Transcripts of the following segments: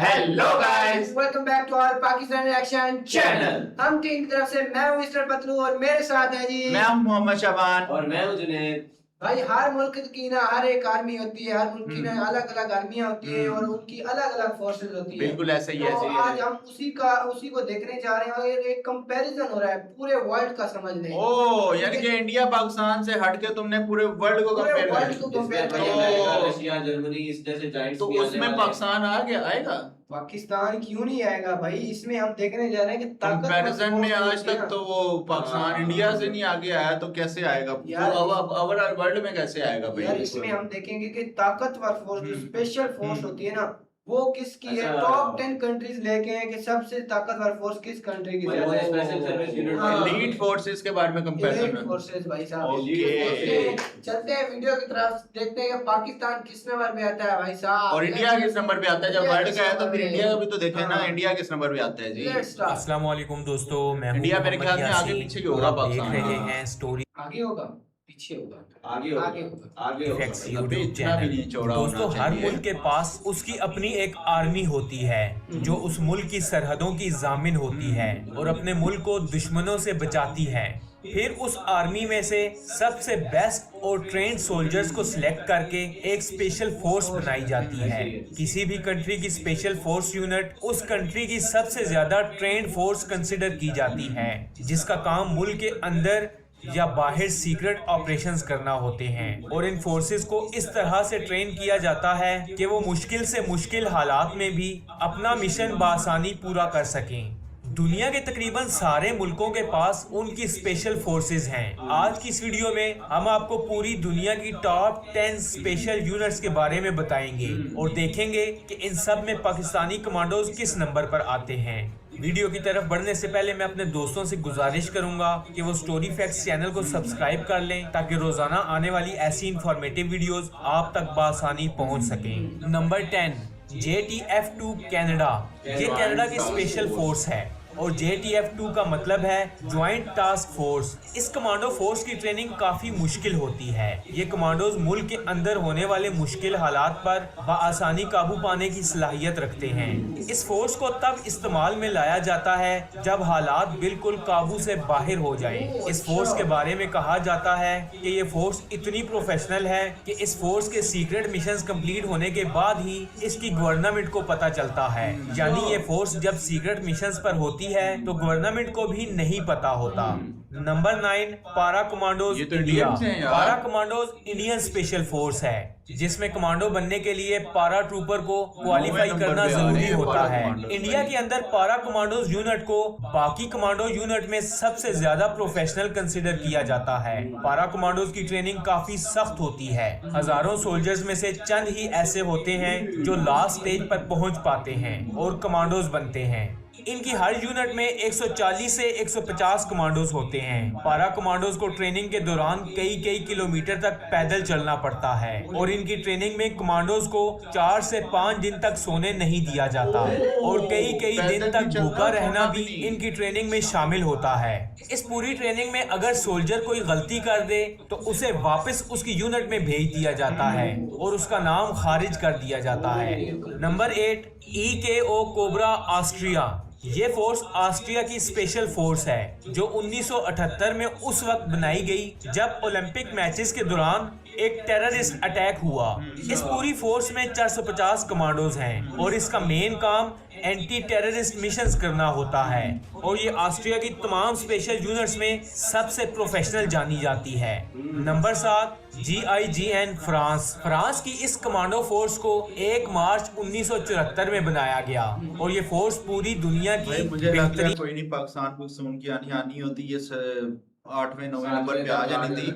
Hello guys, welcome back to our Pakistan reaction channel. हम team की तरफ से मैं हूं मिस्टर पतलू और मेरे साथ है जी मैं हूं मोहम्मद शाबान और मैं हूं जुनैद। भाई हर मुल्क की ना हर एक आर्मी होती है, हर मुल्क की ना अलग अलग आर्मियां होती है और उनकी अलग अलग फोर्सेस होती है। बिल्कुल ऐसे ही तो ऐसे ही आज हम उसी को देखने जा रहे हैं और एक कंपैरिजन हो रहा है पूरे वर्ल्ड का, समझ लें। ओ यानी कि इंडिया पाकिस्तान से हटके तुमने पूरे वर्ल्ड को पूरे कंपेयर वर्ल्ड को कर कंपेयर इसमें कर अमेरिका, तो- रशिया, जर्मनी इस जैसे जायंट्स तो भी आने उसमें वाले पाकिस्तान आएगा पाकिस्तान क्यों नहीं आएगा भाई? इसमें हम देखने जा रहे हैं कि ताकतवर कंपैरिजन में force आज होती है तक ना। तो वो पाकिस्तान हाँ। इंडिया से नहीं आगे आया, तो कैसे आएगा? यार, तो अब ओवरऑल वर्ल्ड में कैसे आएगा भाई? यार इसमें हम देखेंगे कि ताकतवर फोर्स जो स्पेशल फोर्स होती है ना, वो किसकी है। अच्छा। टॉप 10 कंट्रीज लेके हैं कि सबसे ताकतवर फोर्स किस कंट्री की वो है। स्पेशल सर्विस यूनिट हाँ। एलीट फोर्सेस के बारे में कंपैरिजन एलीट फोर्सेस भाई साहब। ओके। चलते हैं वीडियो की तरफ, देखते हैं कि पाकिस्तान किस नंबर पे आता है भाई साहब। और इंडिया किस नंबर पे आता है? जब इंडिया वर्ल्ड किस का है तो नंबर फिर पे? इंडिया का भी तो देखें ना, हाँ। इंडिया किस नंबर पे आता है जी? Let's start. अस्सलाम वालेकुम दोस्तों, मैं हूं इंडिया मेरे मोहम्मद ख्याल में आगे यासीन पीछे क्यों हो और रहा आप देख पाकिस्तान? रहे हाँ। हैं स्टोरी आगे होगा पीछे होगा? आगे होगा। आगे होगा। आगे होगा। इफेक्ट्स अभी यूट्यूब इतना भी नहीं चैनल। चौड़ा दोस्तों, होना हर चाहिए। मुल्क के पास उसकी अपनी एक आर्मी होती है जो उस मुल्क की सरहदों की जामिन होती है और अपने मुल्क को दुश्मनों से बचाती है। फिर उस आर्मी में से सबसे बेस्ट और ट्रेंड सोल्जर्स को सिलेक्ट करके एक स्पेशल फोर्स बनाई जाती है। किसी भी कंट्री की स्पेशल फोर्स यूनिट उस कंट्री की सबसे ज्यादा ट्रेंड फोर्स कंसिडर की जाती है, जिसका काम मुल्क के अंदर या बाहर सीक्रेट ऑपरेशंस करना होते हैं। और इन फोर्सेस को इस तरह से ट्रेन किया जाता है कि वो मुश्किल से मुश्किल हालात में भी अपना मिशन बासानी पूरा कर सकें। दुनिया के तकरीबन सारे मुल्कों के पास उनकी स्पेशल फोर्सेस हैं। आज की इस वीडियो में हम आपको पूरी दुनिया की टॉप 10 स्पेशल यूनिट्स के बारे में बताएंगे और देखेंगे कि इन सब में पाकिस्तानी कमांडोज किस नंबर पर आते हैं। वीडियो की तरफ बढ़ने से पहले मैं अपने दोस्तों से गुजारिश करूंगा कि वो स्टोरी फैक्ट्स चैनल को सब्सक्राइब कर लें ताकि रोजाना आने वाली ऐसी इंफॉर्मेटिव वीडियोस आप तक बासानी पहुंच सकें। Number 10, JTF-2 Canada. ये कनाडा की स्पेशल फोर्स है और JTF-2 का मतलब है ज्वाइंट टास्क फोर्स। इस कमांडो फोर्स की ट्रेनिंग काफी मुश्किल होती है। ये कमांडोज मुल्क के अंदर होने वाले मुश्किल हालात पर बआसानी काबू पाने की सलाहियत रखते हैं। इस फोर्स को तब इस्तेमाल में लाया जाता है जब हालात बिल्कुल काबू से बाहर हो जाएं। इस फोर्स के बारे में कहा जाता है कि ये फोर्स इतनी प्रोफेशनल है कि इस फोर्स के सीक्रेट मिशंस कंप्लीट होने के बाद ही इसकी गवर्नमेंट को पता चलता है। यानी ये फोर्स जब सीक्रेट मिशंस पर होती है तो गवर्नमेंट को भी नहीं पता होता। नंबर 9, पारा कमांडोज ये तो इंडिया। इंडियंस हैं यार। पारा कमांडोज इंडियन स्पेशल फोर्स है जिसमें कमांडो बनने के लिए पारा ट्रूपर को क्वालिफाई नंबर करना पे आ रहे जरूरी हैं होता पारा है। कमांडोज। इंडिया के अंदर पारा कमांडोज यूनिट को बाकी कमांडो यूनिट में सबसे ज्यादा प्रोफेशनल कंसिडर किया जाता है। पारा कमांडोज की ट्रेनिंग काफी सख्त होती है। हजारों सोल्जर्स में से चंद ही ऐसे होते हैं जो लास्ट स्टेज पर पहुंच पाते हैं और कमांडोज बनते हैं। इनकी हर यूनिट में 140 से 150 कमांडोज होते हैं। पारा कमांडोज को ट्रेनिंग के दौरान कई किलोमीटर तक पैदल चलना पड़ता है और इनकी ट्रेनिंग में कमांडोज को 4 से 5 दिन तक सोने नहीं दिया जाता और कई दिन तक भूखा रहना भी इनकी ट्रेनिंग में शामिल होता है। इस पूरी ट्रेनिंग में अगर सोल्जर कोई गलती कर दे तो उसे वापस उसकी यूनिट में भेज दिया जाता है और उसका नाम खारिज कर दिया जाता है। Number 8, EKO cobra Austria. ये फोर्स ऑस्ट्रिया की स्पेशल फोर्स है जो 1978 में उस वक्त बनाई गई जब ओलंपिक मैचेस के दौरान एक टेररिस्ट अटैक हुआ। इस पूरी फोर्स में 450 कमांडोज हैं और इसका मेन काम एंटी टेररिस्ट मिशंस करना होता है और ये ऑस्ट्रिया की तमाम स्पेशल यूनिट्स में सबसे प्रोफेशनल जानी जाती है। Number 7, GIGN France. फ्रांस की इस कमांडो फोर्स को 1 मार्च 1974 में बनाया गया और ये फोर्स पूरी दुनिया की मुझे लगता है बेहतरीन कोई नहीं, पाकिस्तान को सुन की आनी होती, ये 8वें-9वें नंबर पे आ जानी थी।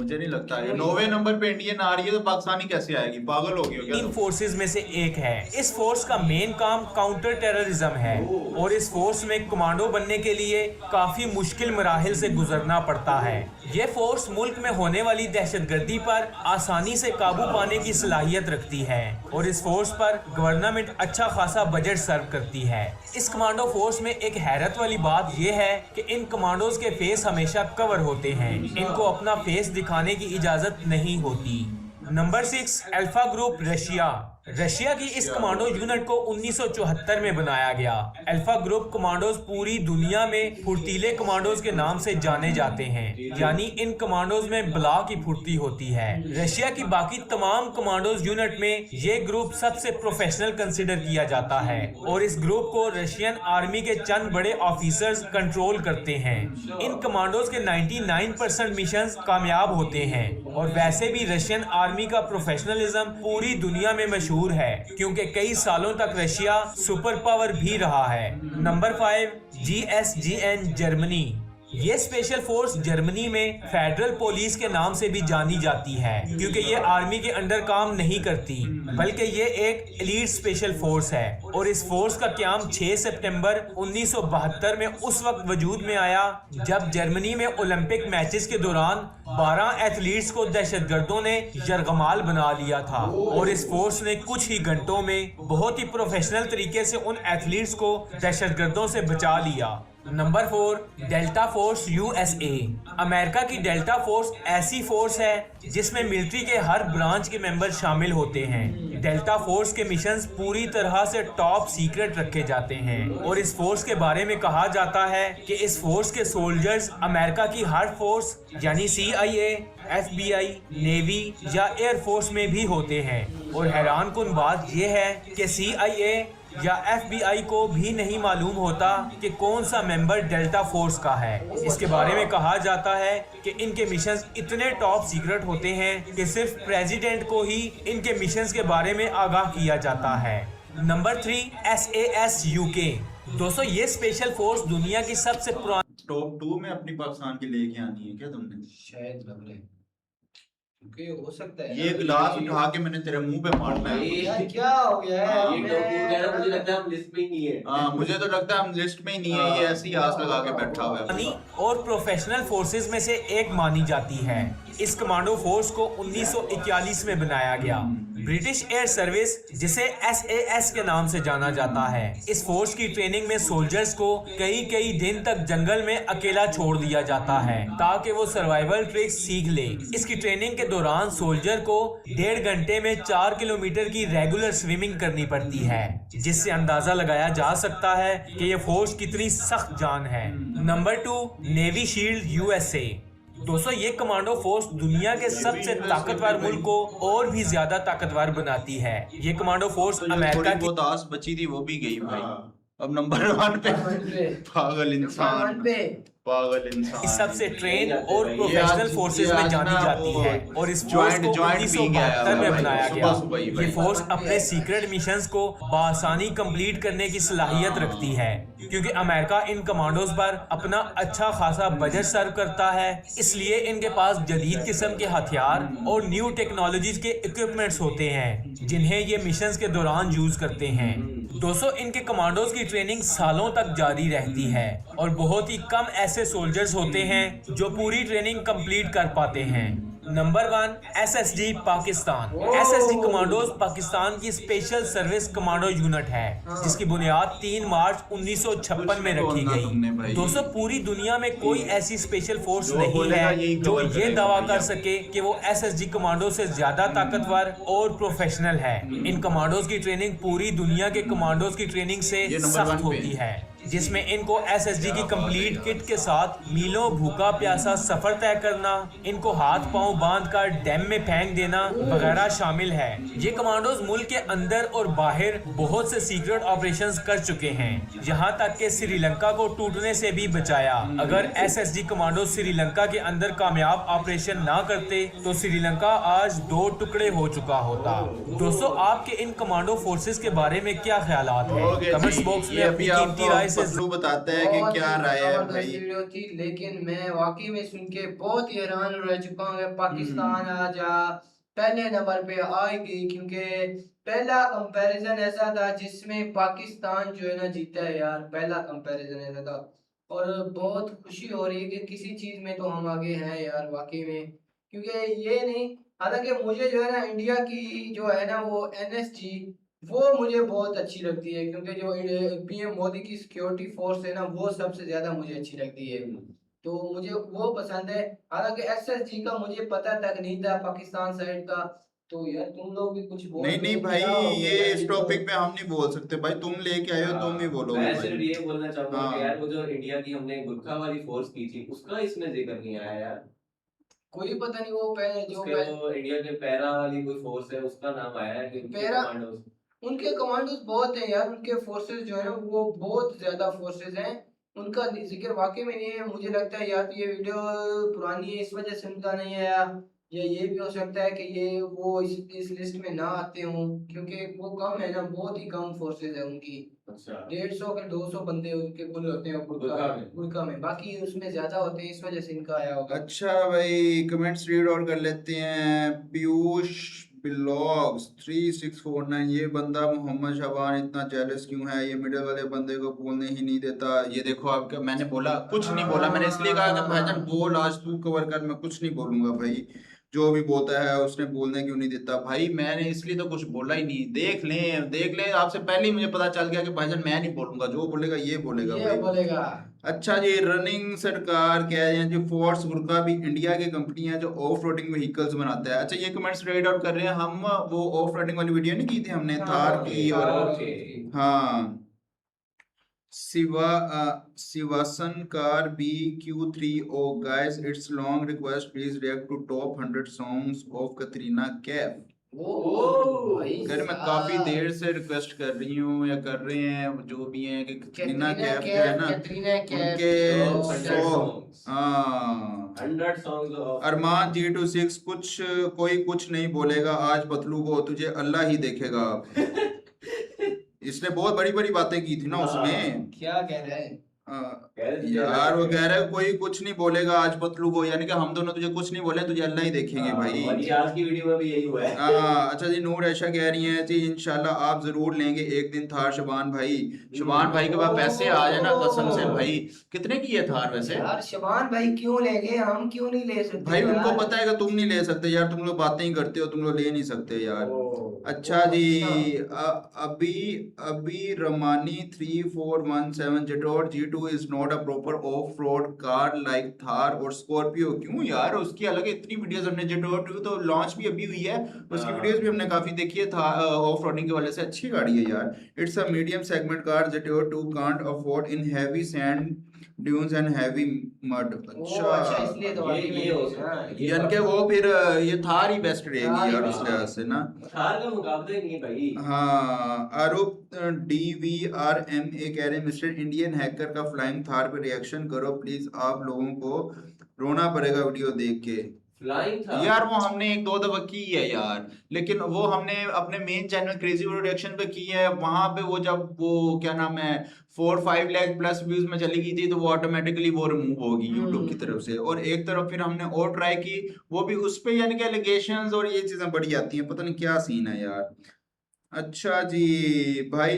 मुझे नहीं लगता है 9वें नंबर पे इंडियन आ रही है तो पाकिस्तानी कैसे आएगी? पागल हो गई हो क्या? इन फोर्सेस में से एक है। इस फोर्स का मेन काम काउंटर टेररिज्म है और इस फोर्स में कमांडो बनने के लिए काफी मुश्किल मराहिल से गुजरना पड़ता है। ये फोर्स मुल्क में होने वाली दहशतगर्दी पर आसानी से काबू पाने की सलाहियत रखती है और इस फोर्स पर गवर्नमेंट अच्छा खासा बजट सर्व करती है। इस कमांडो फोर्स में एक हैरत वाली बात यह है कि इन कमांडोज के फेस हमेशा कवर होते हैं। इनको अपना फेस दिखाने की इजाजत नहीं होती। Number 6, alpha group Russia. Russia की इस कमांडो यूनिट को 1974 में बनाया गया। अल्फा ग्रुप कमांडोज पूरी दुनिया में फुर्तीले कमांडोज के नाम से जाने जाते हैं, यानी इन कमांडोज में बला की फुर्ती होती है। रशिया की बाकी तमाम कमांडोज यूनिट में ये ग्रुप सबसे प्रोफेशनल कंसिडर किया जाता है और इस ग्रुप को रशियन आर्मी के चंद बड़े ऑफिसर्स कंट्रोल करते हैं। इन कमांडोज के 99% मिशंस कामयाब होते हैं और वैसे भी रशियन आर्मी का प्रोफेशनलिज्म पूरी दुनिया में मशहूर है, क्योंकि कई सालों तक रशिया सुपर पावर भी रहा है। Number 5, GSGN Germany. ये स्पेशल फोर्स जर्मनी में फेडरल पुलिस के नाम से भी जानी जाती है, क्योंकि ये आर्मी के अंडर काम नहीं करती, बल्कि ये एक एलीट स्पेशल फोर्स है। और इस फोर्स का क्याम 6 सितंबर 1972 में उस वक्त वजूद में आया जब जर्मनी में ओलंपिक मैचेस के दौरान 12 एथलीट्स को दहशतगर्दों ने यरगमाल बना लिया था और इस फोर्स ने कुछ ही घंटों में बहुत ही प्रोफेशनल तरीके से उन एथलीट्स को दहशतगर्दों से बचा लिया। Number 4, delta force USA। America की डेल्टा फोर्स ऐसी फोर्स है जिसमें मिलिट्री के हर ब्रांच के मेंबर शामिल होते हैं। डेल्टा फोर्स के मिशंस पूरी तरह से टॉप सीक्रेट रखे जाते हैं और इस फोर्स के बारे में कहा जाता है कि इस फोर्स के सोल्जर्स अमेरिका की हर फोर्स यानी CIA, FBI, नेवी या एयरफोर्स में भी होते हैं। और हैरानकुन बात यह है कि CIA या FBI को भी नहीं मालूम होता कि कौन सा मेंबर डेल्टा फोर्स का है। इसके बारे में कहा जाता है कि इनके मिशंस इतने टॉप सीक्रेट होते हैं कि सिर्फ प्रेसिडेंट को ही इनके मिशंस के बारे में आगाह किया जाता है। Number 3, SAS UK। दोस्तों, ये स्पेशल फोर्स दुनिया की सबसे पुरानी टॉप 2 में अपनी पाकिस्तान की लेके आनी है क्या तुमने? शायद लग रहा है, क्योंकि हो सकता है ये गिलास उठा के मैंने तेरे मुंह पे मारना है। यार क्या हो गया है? ये टॉप 2 कह रहा हूं, मुझे लगता है हम लिस्ट में ही नहीं है। हाँ, मुझे तो लगता है हम लिस्ट में ही नहीं है, ये ऐसी आस लगा के बैठा हुआ है। और प्रोफेशनल फोर्सेस में से एक मानी जाती है। इस कमांडो फोर्स को 1941 में बनाया गया। ब्रिटिश एयर सर्विस, जिसे SAS के नाम से जाना जाता है, इस फोर्स की ट्रेनिंग में सोल्जर्स को कई दिन तक जंगल में अकेला छोड़ दिया जाता है ताकि वो सर्वाइवल ट्रिक्स सीख ले। इसकी ट्रेनिंग के दौरान सोल्जर को 1.5 घंटे में 4 किलोमीटर की रेगुलर स्विमिंग करनी पड़ती है, जिससे अंदाजा लगाया जा सकता है कि ये फोर्स कितनी सख्त जान है। Number 2, navy shield USA। दोस्तों, ये कमांडो फोर्स दुनिया के सबसे ताकतवर मुल्क को और भी ज्यादा ताकतवर बनाती है। ये कमांडो फोर्स अमेरिका की बहुत आस बची थी, वो भी गई भाई। अब नंबर 1 पे पागल इंसान, पागल इंसान सबसे ट्रेन और प्रोफेशनल फोर्सेस में जानी जाती है और इस फोर्स को 1972 में बनाया गया। ये फोर्स अपने सीक्रेट मिशंस को बआसानी कंप्लीट करने की सलाहियत रखती है, क्योंकि अमेरिका इन कमांडोज पर अपना अच्छा खासा बजट सर्व करता है, इसलिए इनके पास जदीद किस्म के हथियार और न्यू टेक्नोलॉजीज के इक्विपमेंट्स होते हैं जिन्हें ये मिशंस के दौरान यूज करते हैं। दोस्तों, इनके कमांडोज की ट्रेनिंग सालों तक जारी रहती है और बहुत ही कम ऐसे सोल्जर्स होते हैं जो पूरी ट्रेनिंग कंप्लीट कर पाते हैं। Number 1, SSG Pakistan. SSG commandos Pakistan की स्पेशल सर्विस कमांडो यूनिट है, जिसकी बुनियाद 3 मार्च 1956 में रखी गई। दोस्तों, पूरी दुनिया में कोई ऐसी स्पेशल फोर्स नहीं है जो ये दावा कर सके कि वो SSG कमांडो से ज्यादा ताकतवर और प्रोफेशनल है। इन कमांडोज की ट्रेनिंग पूरी दुनिया के कमांडोज की ट्रेनिंग से सख्त होती है, जिसमें इनको SSG की कंप्लीट किट के साथ मीलों भूखा प्यासा सफर तय करना, इनको हाथ पांव बांधकर डैम में फेंक देना वगैरह शामिल है। ये कमांडोज मुल्क के अंदर और बाहर बहुत से सीक्रेट ऑपरेशंस कर चुके हैं, यहाँ तक कि श्रीलंका को टूटने से भी बचाया। अगर SSG कमांडो श्रीलंका के अंदर कामयाब ऑपरेशन ना करते तो श्रीलंका आज 2 टुकड़े हो चुका होता। दोस्तों, आपके इन कमांडो फोर्सेस के बारे में क्या ख्यालात हैं? कमेंट्स बॉक्स में अपनी कीमती राय पसलू बताते हैं कि क्या राय है भाई। थी, लेकिन मैं वाकई में सुन के बहुत ही हैरान रह चुका हूँ। पाकिस्तान आज पहले नंबर पे आएगी, क्योंकि पहला कंपैरिजन ऐसा था जिसमें पाकिस्तान जो है ना जीता है यार। पहला कंपैरिजन ऐसा था और बहुत खुशी हो रही है कि किसी चीज में तो हम आगे हैं यार वाकई में। क्योंकि ये नहीं, हालांकि मुझे जो है ना इंडिया की जो है ना वो NSG वो मुझे बहुत अच्छी लगती है, क्योंकि जो PM मोदी की सिक्योरिटी फोर्स है ना वो सबसे ज्यादा मुझे अच्छी लगती है, तो मुझे वो पसंद है। हालांकि SSG का मुझे पता तक नहीं था पाकिस्तान साइड का, तो यार तुम लोग भी कुछ बोल नहीं नहीं दो, भाई, क्या हो ये गया? इस टॉपिक पे हम नहीं बोल सकते भाई, तुम लेके आए हो तुम ही बोलोगे मैं भाई। सिर्फ ये बोलना चाहूंगा कि हाँ। यार वो जो इंडिया की हमने गुरखा वाली फोर्स की थी उसका इसमें जिक्र नहीं आया यार। कोई पता नहीं वो पहले जो उसके वो इंडिया के पैरा वाली कोई फोर्स है उसका नाम आया है कि उनके पैरा कमांडोज। उनके कमांडोज बहुत हैं यार, उनके फोर्सेस जो है ना वो बहुत ज्यादा फोर्सेस हैं, उनका जिक्र वाकई में नहीं है। मुझे लगता है या तो ये वीडियो पुरानी है इस वजह से उनका नहीं आया, या ये भी हो सकता है कि ये वो इस लिस्ट में ना आते हों, क्योंकि वो कम है ना, बहुत ही कम फोर्सेस है उनकी। अच्छा 150 के 200 बंदे उनके कुल होते हैं गुरखा में, बाकी उसमें ज्यादा होते हैं, इस वजह से इनका आया होगा। अच्छा भाई, कमेंट्स रीड और कर लेते हैं। पीयूष ब्लॉग्स 3649, ये बंदा मोहम्मद शाबान इतना जेलस क्यों है, ये मिडिल वाले बंदे को बोलने ही नहीं देता। ये देखो आपका, मैंने बोला कुछ नहीं बोला, मैंने इसलिए कहा कि भाईजान बोल, आज तू कवर कर, मैं कुछ नहीं बोलूंगा भाई। जो भी बोलता है उसने बोलने क्यों नहीं देता भाई, मैंने इसलिए तो कुछ बोला ही नहीं। देख लें, आपसे पहले ही मुझे पता चल गया कि भाईजान मैं नहीं बोलूंगा, जो बोलेगा ये बोलेगा ये भाई। बोलेगा। अच्छा जी, रनिंग सरकार कह रहे हैं जी, फोर्स गुरखा भी इंडिया की कंपनी है जो ऑफ रोडिंग व्हीकल्स बनाता है। अच्छा, ये कमेंट्स रीड आउट कर रहे हैं हम, वो ऑफ रोडिंग वाली वीडियो नहीं की थी हमने थार की, और हाँ सिवासन car BQ3O, guys it's long request, please react to top 100 songs of Katrina Kaif. अरे मैं काफी देर से रिक्वेस्ट कर रही हूँ या कर रहे हैं जो भी हैं कि कतरीना कैफ जो है ना उनके 100 सॉन्ग्स अरमान G26 कोई कुछ नहीं बोलेगा आज पतलू को, तुझे अल्लाह ही देखेगा। इसने बहुत बड़ी बड़ी बातें की थी ना उसमें। क्या कह रहे हैं? यार वो कह रहा है कोई कुछ नहीं बोलेगा आज पतलू को, यानी कि हम दोनों तुझे कुछ नहीं बोले, तुझे अल्लाह ही देखेंगे भाई। और ये आज की वीडियो में भी यही हुआ है। अच्छा जी, नूर ऐशा कह रही हैं जी इंशाल्लाह आप जरूर लेंगे एक दिन थार शबान भाई। शबान भाई के पास पैसे आ जाए ना कसम से भाई। कितने की है थार वैसे? यार शबान भाई क्यों लेंगे, हम क्यों नहीं ले सकते भाई यार? उनको पता है कि तुम नहीं ले सकते यार, तुम लोग बातें ही करते हो, तुम लोग ले नहीं सकते यार। अच्छा जी, अभी Ramani 3417, जटोर G2 is not a proper off road car like Thar और स्कॉर्पियो। क्यों यार, उसकी अलग इतनी वीडियोस हमने, जटोर 2 तो लॉन्च भी अभी हुई है, उसकी वीडियोस भी हमने काफी देखी है, था ऑफ रोडिंग के वाले से अच्छी गाड़ी है यार। It's a medium segment car, जटोर 2 can't afford in heavy sand dunes and heavy mud. अच्छा इसलिए तो ये हो सकता है। यानी कि वो फिर ये थार ही बेस्ट रहेगी यार उस लिहाज से ना। थार का मुकाबला ही नहीं है भाई। हाँ, आरोप DVRMA कह रहे हैं मिस्टर इंडियन हैकर का फ्लाइंग थार पे रिएक्शन करो प्लीज, आप लोगों को रोना पड़ेगा वीडियो देख के। फ्लाइंग था यार वो हमने एक दो दफा की है यार, लेकिन वो हमने अपने main channel crazy video reaction पे की है, वहां पे वो जब वो क्या नाम है 4-5 लाख प्लस व्यूज में चली गई थी तो वो ऑटोमेटिकली वो रिमूव होगी यूट्यूब की तरफ से। और एक तरफ फिर हमने और ट्राई की, वो भी उस पे यानी कि एलिगेशंस और ये चीजें बड़ी आती हैं, पता नहीं क्या सीन है यार। अच्छा जी भाई,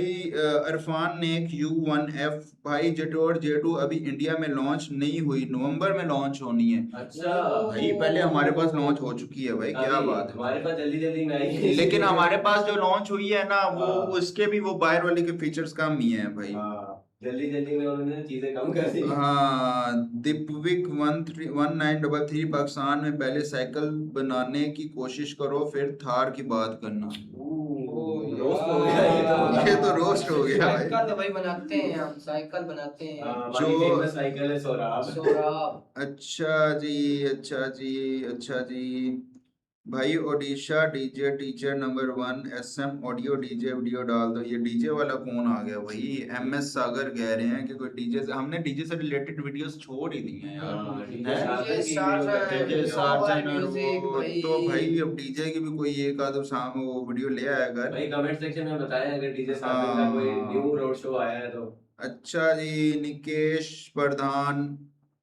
इरफान ने Q1F, भाई जटोर J2 अभी इंडिया में लॉन्च नहीं हुई, नवंबर में लॉन्च होनी है। अच्छा भाई पहले हमारे पास लॉन्च हो चुकी है भाई, क्या बात है। हमारे पास जल्दी जल्दी में आई लेकिन हमारे पास जो लॉन्च हुई है ना वो उसके भी वो बायर वाले के फीचर्स कम ही है भाई। जल्दी जल्दी में उन्होंने चीजें कम कर दी। हाँ, दीपविक 1933, पाकिस्तान में पहले साइकिल बनाने की कोशिश करो फिर थार की बात करना। रोस्ट हो गया ये तो रोस्ट हो गया भाई। साइकिल तो भाई बनाते हैं, हम साइकिल बनाते हैं। हमारी फेमस साइकिल है सोराब। सोराब। अच्छा जी, अच्छा जी, अच्छा जी भाई, Odisha DJ teacher number 1 SM audio DJ video डाल दो। ये डीजे वाला कौन आ गया भाई? MS सागर कह रहे हैं कि कोई डीजे से, हमने डीजे से रिलेटेड वीडियोस छोड़ ही दी हैं यार। डीजे सार्जन और वो, तो भाई अब डीजे की भी कोई एक आध सामने वो वीडियो ले आया कर भाई। कमेंट सेक्शन में बताएं अगर डीजे सार्जन का कोई न्यू रोड शो आया है तो। अच्छा जी, निकेश प्रधान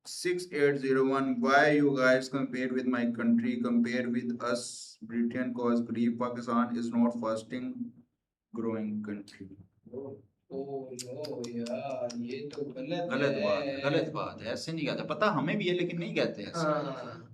6801, why you guys compare with my country, compare with us Britain, cause grief Pakistan is not fasting growing country। यार ये तो गलत बात है, ऐसे नहीं कहते, पता हमें भी है लेकिन नहीं कहते ऐसे। हाँ।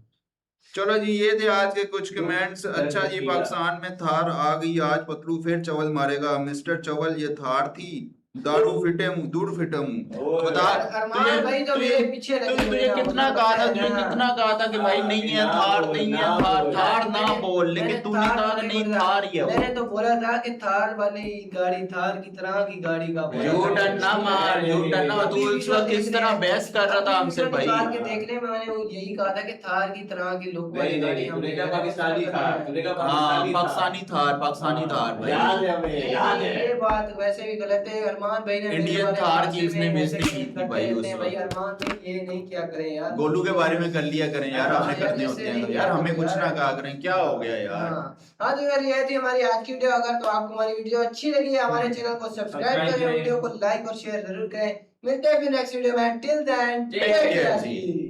चलो जी, ये थे आज के कुछ कमेंट्स। अच्छा जी, पाकिस्तान में थार आ गई, आज पतलू फिर चवल मारेगा। मिस्टर चवल, ये थार थी दारू फिटे मुंह दूर फिटे मुंह ओए, बता अरमान भाई तो मेरे पीछे लगे हुए तुझे हैं, कितना उनको कहा था बताया तुझे ना। कितना कहा था कि भाई नहीं है ना थार बोल, नहीं है ना थार बोल। थार ना बोल लेकिन तूने कहा कि नहीं थार ही है वो। मैंने तो बोला था कि थार वाली गाड़ी, थार की तरह की गाड़ी का बोला था। यूटर्न ना मार यूटर्न ना तू उस वक्त किस तरह बहस कर रहा था हमसे भाई। थार के देखने में मैंने वो यही कहा था कि थार की तरह की लुक वाली नहीं गाड़ी नहीं, तूने हमने क्या पाकिस्तानी था, तूने क्या हाँ पाकिस्तानी पाकिस्तानी थार भाई। याद है हमें, याद है। ये बात वैसे भी गलत है। अरमान भाई ने मेरे इंडियन बारे में थार भाषण की उसने में बेइज्जती ऐसे की थी करते भाई रहते उस हैं। भाई वक्त। अरमान भाई ये नहीं क्या करें यार। गोलू के बारे में कर लिया करें यार, हाँ, हमें यार करने जैसे होते हैं नहीं तो यार हमें यार। कुछ ना कहा करें, क्या हो गया यार। हाँ तो यार ये थी हमारी आज की वीडियो। अगर तो आपको हमारी वीडियो अच्छी लगी है हमारे चैनल को सब्सक्राइब करें, वीडियो को लाइक और शेयर जरूर करें। मिलते हैं फिर नेक्स्ट वीडियो में। टिल देन Take care जी।